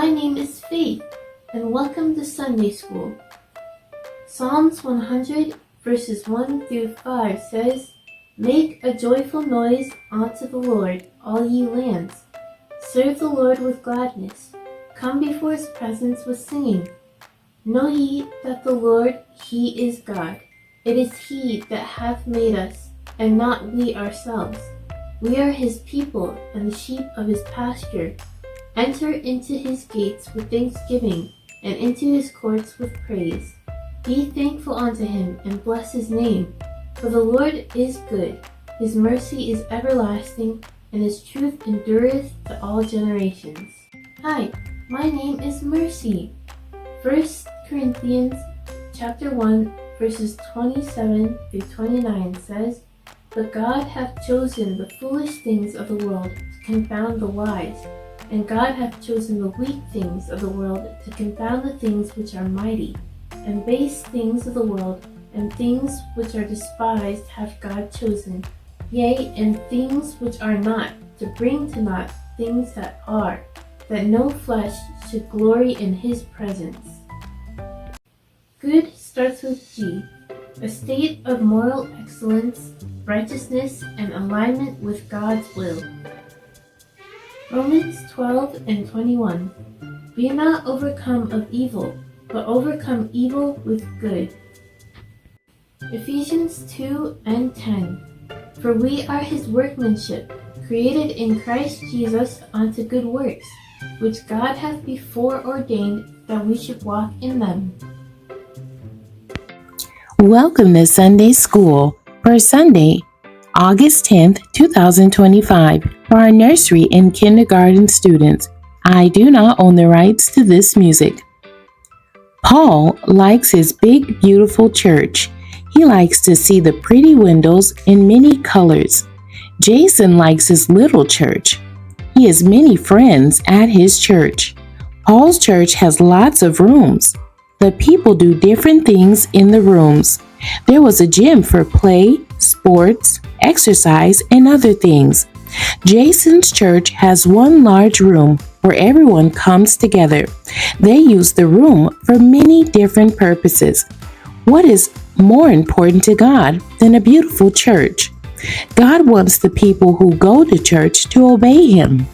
my name is Faith, and welcome to Sunday School. Psalms 100 verses 1 through 5 says, "Make a joyful noise unto the Lord, all ye lands. Serve the Lord with gladness. Come before his presence with singing. Know ye that the Lord, he is God. It is he that hath made us, and not we ourselves. We are his people, and the sheep of his pasture. Enter into his gates with thanksgiving, and into his courts with praise. Be thankful unto him, and bless his name. For the Lord is good, his mercy is everlasting, and his truth endureth to all generations." Hi, my name is Mercy. 1 Corinthians chapter 1 verses 27 through 29 says, "But God hath chosen the foolish things of the world to confound the wise, and God hath chosen the weak things of the world to confound the things which are mighty, and base things of the world, and things which are despised hath God chosen, yea, and things which are not, to bring to naught things that are, that no flesh should glory in his presence." Good starts with G, a state of moral excellence, righteousness, and alignment with God's will. Romans 12 and 21. "Be not overcome of evil, but overcome evil with good." Ephesians 2 and 10. "For we are his workmanship, created in Christ Jesus unto good works, which God hath before ordained that we should walk in them." Welcome to Sunday School for Sunday, August 10th, 2025, for our nursery and kindergarten students. I do not own the rights to this music. Paul likes his big, beautiful church. He likes to see the pretty windows in many colors. Jason likes his little church. He has many friends at his church. Paul's church has lots of rooms. The people do different things in the rooms. There was a gym for play, sports, exercise, and other things. Jason's church has one large room where everyone comes together. They use the room for many different purposes. What is more important to God than a beautiful church? God wants the people who go to church to obey him.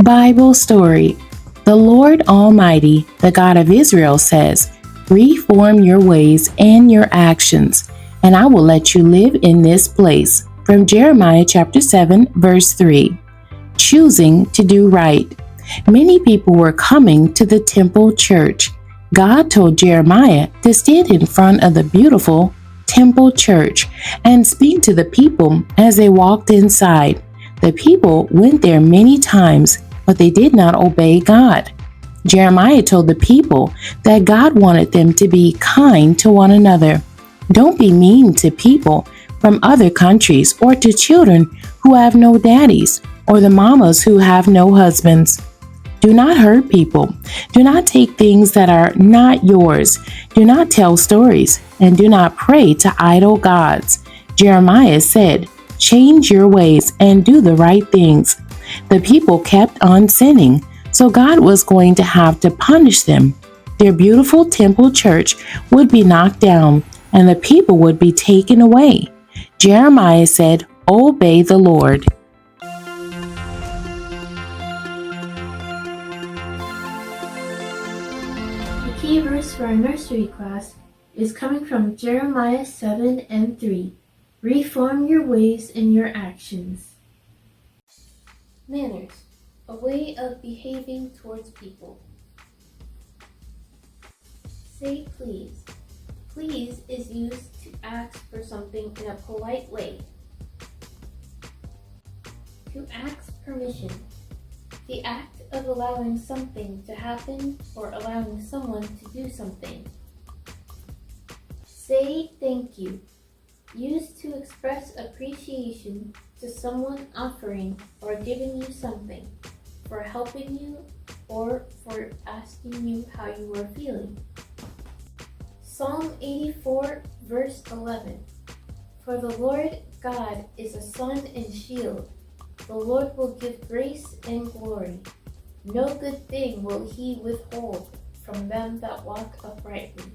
Bible story. The Lord Almighty, the God of Israel, says, "Reform your ways and your actions, and I will let you live in this place." From Jeremiah chapter 7, verse 3. Choosing to do right. Many people were coming to the temple church. God told Jeremiah to stand in front of the beautiful temple church and speak to the people as they walked inside. The people went there many times, but they did not obey God. Jeremiah told the people that God wanted them to be kind to one another. Don't be mean to people from other countries, or to children who have no daddies, or the mamas who have no husbands. Do not hurt people. Do not take things that are not yours. Do not tell stories, and do not pray to idol gods. Jeremiah said, "Change your ways and do the right things." The people kept on sinning, so God was going to have to punish them. Their beautiful temple church would be knocked down, and the people would be taken away. Jeremiah said, "Obey the Lord." The key verse for our nursery class is coming from Jeremiah 7 and 3. "Reform your ways and your actions." Manners, a way of behaving towards people. Say please. Please is used to ask for something in a polite way. To ask permission. The act of allowing something to happen or allowing someone to do something. Say thank you. Used to express appreciation to someone offering or giving you something, for helping you, or for asking you how you are feeling. Psalm 84, verse 11. "For the Lord God is a sun and shield. The Lord will give grace and glory." No good thing will he withhold from them that walk uprightly.